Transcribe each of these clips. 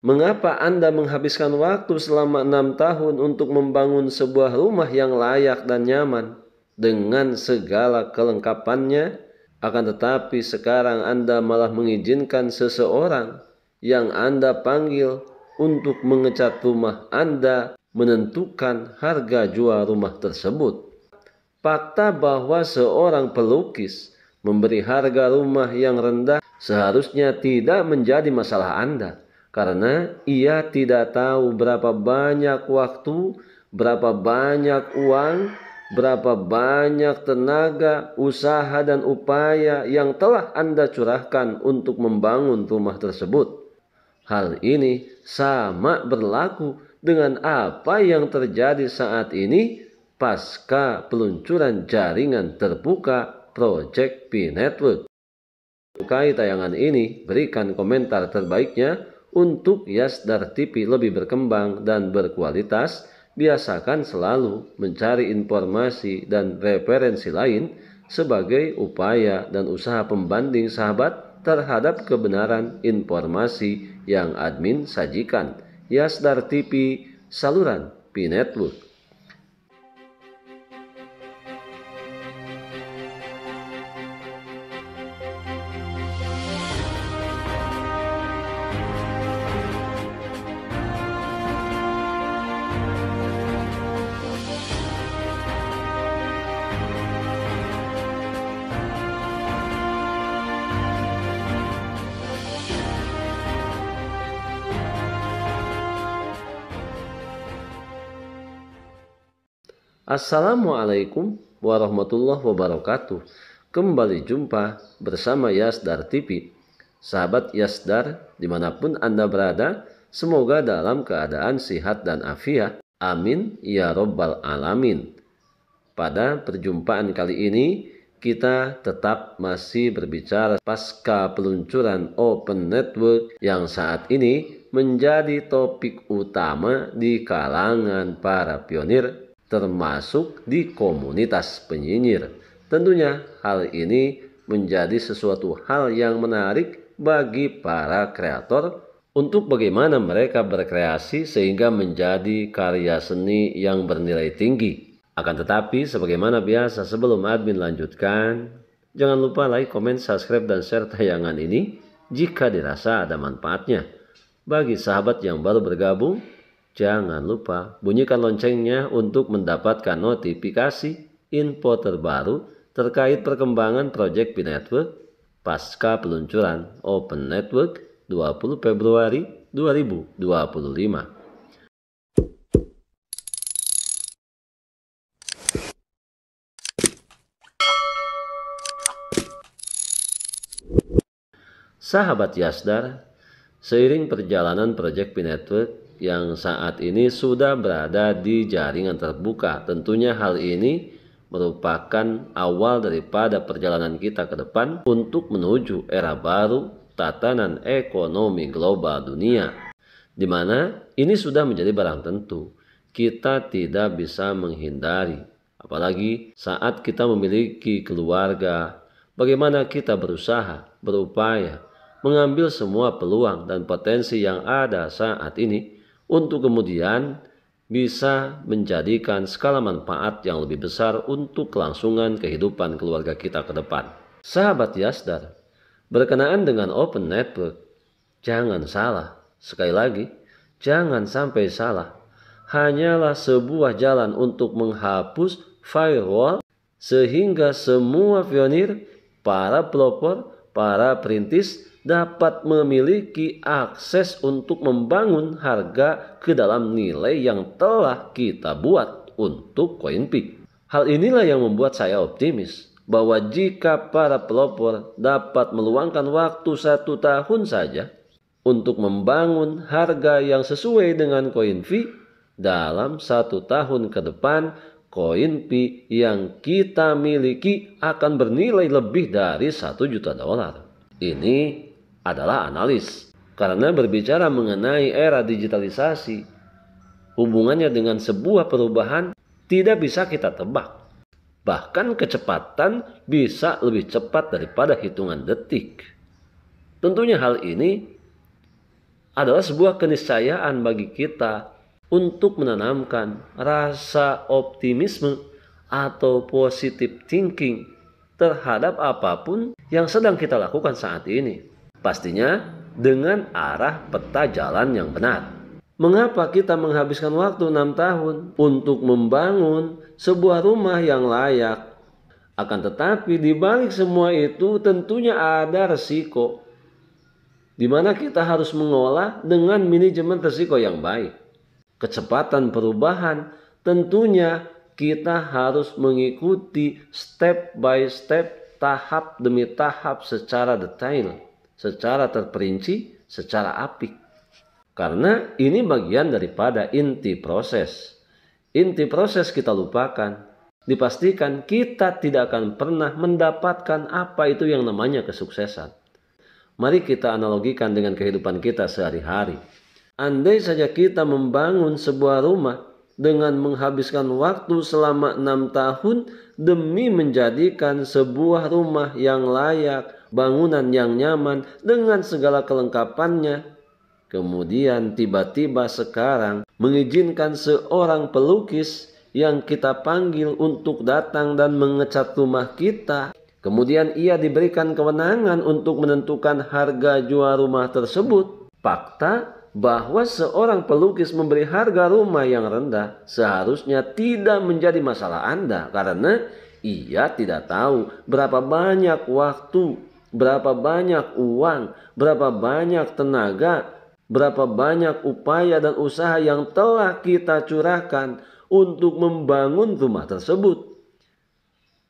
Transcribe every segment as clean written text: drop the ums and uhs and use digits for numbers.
Mengapa Anda menghabiskan waktu selama 6 tahun untuk membangun sebuah rumah yang layak dan nyaman dengan segala kelengkapannya, akan tetapi sekarang Anda malah mengizinkan seseorang yang Anda panggil untuk mengecat rumah Anda menentukan harga jual rumah tersebut? Fakta bahwa seorang pelukis memberi harga rumah yang rendah seharusnya tidak menjadi masalah Anda, karena ia tidak tahu berapa banyak waktu, berapa banyak uang, berapa banyak tenaga, usaha, dan upaya yang telah Anda curahkan untuk membangun rumah tersebut. Hal ini sama berlaku dengan apa yang terjadi saat ini pasca peluncuran jaringan terbuka Project Pi Network. Sukai tayangan ini, berikan komentar terbaiknya untuk Yasdar TV lebih berkembang dan berkualitas. Biasakan selalu mencari informasi dan referensi lain sebagai upaya dan usaha pembanding sahabat terhadap kebenaran informasi yang admin sajikan. Yasdar TV, saluran Pi Network. Assalamualaikum warahmatullahi wabarakatuh. Kembali jumpa bersama Yasdar TV. Sahabat Yasdar, dimanapun Anda berada, semoga dalam keadaan sehat dan afiat. Amin ya robbal alamin. Pada perjumpaan kali ini, kita tetap masih berbicara pasca peluncuran Open Network yang saat ini menjadi topik utama di kalangan para pionir, termasuk di komunitas penyinyir. Tentunya hal ini menjadi sesuatu hal yang menarik bagi para kreator untuk bagaimana mereka berkreasi sehingga menjadi karya seni yang bernilai tinggi. Akan tetapi sebagaimana biasa, sebelum admin lanjutkan, jangan lupa like, komen, subscribe, dan share tayangan ini jika dirasa ada manfaatnya. Bagi sahabat yang baru bergabung, jangan lupa bunyikan loncengnya untuk mendapatkan notifikasi info terbaru terkait perkembangan Project Pi Network pasca peluncuran Open Network 20 Februari 2025. Sahabat Yasdar, seiring perjalanan Project Pi Network yang saat ini sudah berada di jaringan terbuka, tentunya hal ini merupakan awal daripada perjalanan kita ke depan untuk menuju era baru tatanan ekonomi global dunia, di mana ini sudah menjadi barang tentu. Kita tidak bisa menghindari, apalagi saat kita memiliki keluarga, bagaimana kita berusaha, berupaya mengambil semua peluang dan potensi yang ada saat ini untuk kemudian bisa menjadikan skala manfaat yang lebih besar untuk kelangsungan kehidupan keluarga kita ke depan. Sahabat Yasdar, berkenaan dengan Open Network, jangan salah, sekali lagi, jangan sampai salah. Hanyalah sebuah jalan untuk menghapus firewall sehingga semua pionir, para pelopor, para perintis dapat memiliki akses untuk membangun harga ke dalam nilai yang telah kita buat untuk CoinPi. Hal inilah yang membuat saya optimis bahwa jika para pelopor dapat meluangkan waktu 1 tahun saja untuk membangun harga yang sesuai dengan CoinPi, dalam 1 tahun ke depan CoinPi yang kita miliki akan bernilai lebih dari $1 juta. Ini adalah analis, karena berbicara mengenai era digitalisasi, hubungannya dengan sebuah perubahan tidak bisa kita tebak. Bahkan kecepatan bisa lebih cepat daripada hitungan detik. Tentunya hal ini adalah sebuah keniscayaan bagi kita untuk menanamkan rasa optimisme atau positive thinking terhadap apapun yang sedang kita lakukan saat ini. Pastinya dengan arah peta jalan yang benar. Mengapa kita menghabiskan waktu 6 tahun untuk membangun sebuah rumah yang layak? Akan tetapi di balik semua itu tentunya ada resiko, di mana kita harus mengolah dengan manajemen risiko yang baik. Kecepatan perubahan tentunya kita harus mengikuti step by step, tahap demi tahap secara detail, secara terperinci, secara apik. Karena ini bagian daripada inti proses. Inti proses kita lupakan. Dipastikan kita tidak akan pernah mendapatkan apa itu yang namanya kesuksesan. Mari kita analogikan dengan kehidupan kita sehari-hari. Andai saja kita membangun sebuah rumah dengan menghabiskan waktu selama 6 tahun demi menjadikan sebuah rumah yang layak, bangunan yang nyaman dengan segala kelengkapannya. Kemudian tiba-tiba sekarang mengizinkan seorang pelukis yang kita panggil untuk datang dan mengecat rumah kita. Kemudian ia diberikan kewenangan untuk menentukan harga jual rumah tersebut. Fakta bahwa seorang pelukis memberi harga rumah yang rendah seharusnya tidak menjadi masalah Anda, karena ia tidak tahu berapa banyak waktu, berapa banyak uang, berapa banyak tenaga, berapa banyak upaya dan usaha yang telah kita curahkan untuk membangun rumah tersebut.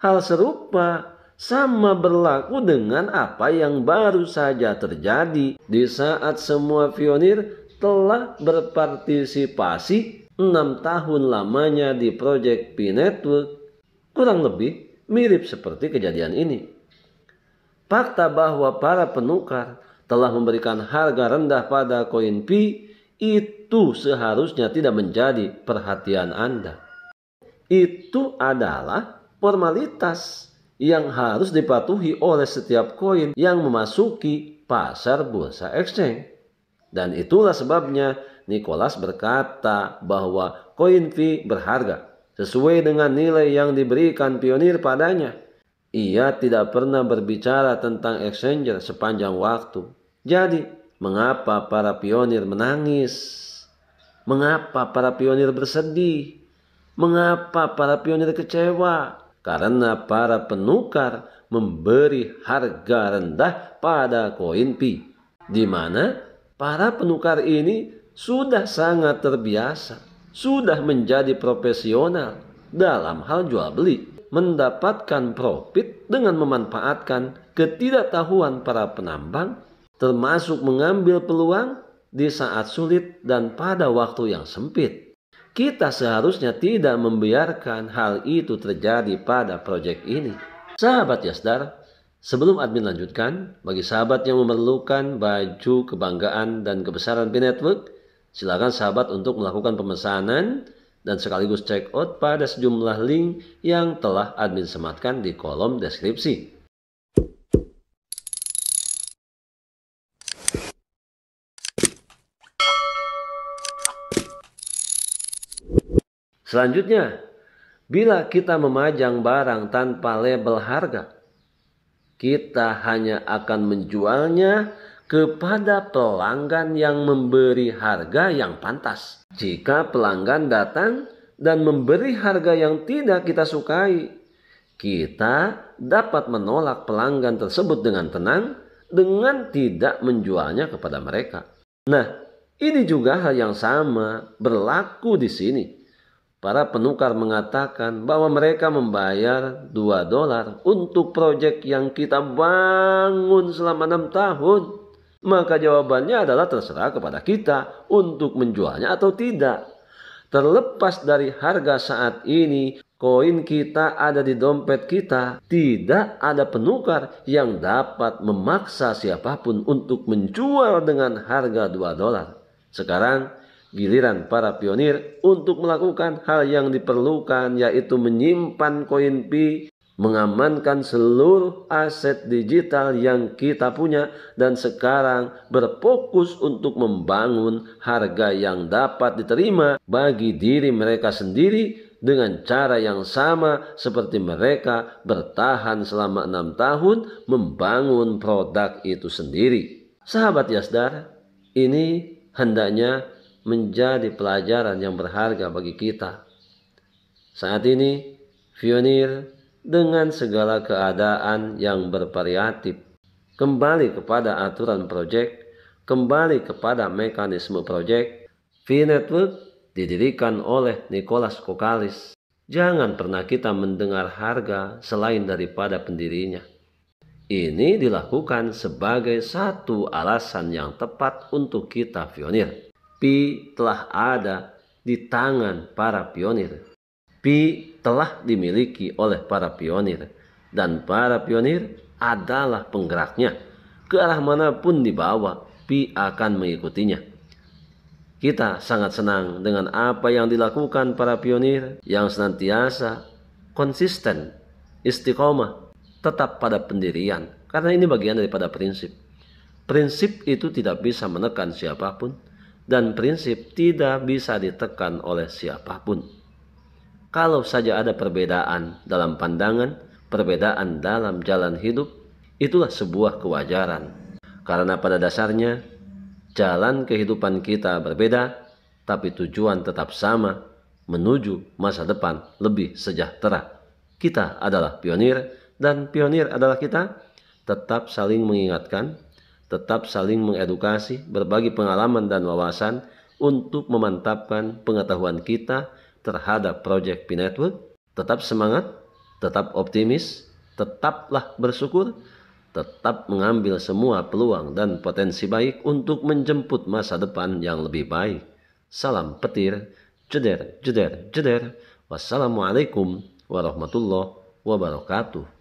Hal serupa sama berlaku dengan apa yang baru saja terjadi di saat semua pionir telah berpartisipasi 6 tahun lamanya di Project Pi Network. Kurang lebih mirip seperti kejadian ini. Fakta bahwa para penukar telah memberikan harga rendah pada koin Pi itu seharusnya tidak menjadi perhatian Anda. Itu adalah formalitas yang harus dipatuhi oleh setiap koin yang memasuki pasar bursa exchange. Dan itulah sebabnya Nicholas berkata bahwa koin Pi berharga sesuai dengan nilai yang diberikan pionir padanya. Ia tidak pernah berbicara tentang exchanger sepanjang waktu. Jadi, mengapa para pionir menangis? Mengapa para pionir bersedih? Mengapa para pionir kecewa? Karena para penukar memberi harga rendah pada koin Pi, di mana para penukar ini sudah sangat terbiasa, sudah menjadi profesional dalam hal jual beli, mendapatkan profit dengan memanfaatkan ketidaktahuan para penambang, termasuk mengambil peluang di saat sulit dan pada waktu yang sempit. Kita seharusnya tidak membiarkan hal itu terjadi pada proyek ini. Sahabat Yasdar, sebelum admin lanjutkan, bagi sahabat yang memerlukan baju kebanggaan dan kebesaran Pi Network, silakan sahabat untuk melakukan pemesanan dan sekaligus check out pada sejumlah link yang telah admin sematkan di kolom deskripsi. Selanjutnya, bila kita memajang barang tanpa label harga, kita hanya akan menjualnya kepada pelanggan yang memberi harga yang pantas. Jika pelanggan datang dan memberi harga yang tidak kita sukai, kita dapat menolak pelanggan tersebut dengan tenang dengan tidak menjualnya kepada mereka. Nah, ini juga hal yang sama berlaku di sini. Para penukar mengatakan bahwa mereka membayar $2 untuk proyek yang kita bangun selama 6 tahun. Maka jawabannya adalah terserah kepada kita untuk menjualnya atau tidak. Terlepas dari harga saat ini, koin kita ada di dompet kita. Tidak ada penukar yang dapat memaksa siapapun untuk menjual dengan harga $2. Sekarang giliran para pionir untuk melakukan hal yang diperlukan, yaitu menyimpan koin Pi, mengamankan seluruh aset digital yang kita punya, dan sekarang berfokus untuk membangun harga yang dapat diterima bagi diri mereka sendiri dengan cara yang sama seperti mereka bertahan selama 6 tahun membangun produk itu sendiri. Sahabat Yasdar, ini hendaknya menjadi pelajaran yang berharga bagi kita. Saat ini, Pionir dengan segala keadaan yang bervariatif kembali kepada aturan proyek, kembali kepada mekanisme proyek. V-Network didirikan oleh Nicholas Kokalis. Jangan pernah kita mendengar harga selain daripada pendirinya. Ini dilakukan sebagai satu alasan yang tepat untuk kita pionir. Pi telah ada di tangan para pionir. Pi telah dimiliki oleh para pionir. Dan para pionir adalah penggeraknya. Ke arah manapun dibawa, Pi akan mengikutinya. Kita sangat senang dengan apa yang dilakukan para pionir yang senantiasa konsisten, istiqomah, tetap pada pendirian, karena ini bagian daripada prinsip. Prinsip itu tidak bisa menekan siapapun, dan prinsip tidak bisa ditekan oleh siapapun. Kalau saja ada perbedaan dalam pandangan, perbedaan dalam jalan hidup, itulah sebuah kewajaran. Karena pada dasarnya, jalan kehidupan kita berbeda, tapi tujuan tetap sama, menuju masa depan lebih sejahtera. Kita adalah pionir, dan pionir adalah kita. Tetap saling mengingatkan, tetap saling mengedukasi, berbagi pengalaman dan wawasan untuk memantapkan pengetahuan kita terhadap proyek P-Network. Tetap semangat, tetap optimis, tetaplah bersyukur, tetap mengambil semua peluang dan potensi baik untuk menjemput masa depan yang lebih baik. Salam petir, jeder, jeder, jeder. Wassalamualaikum warahmatullahi wabarakatuh.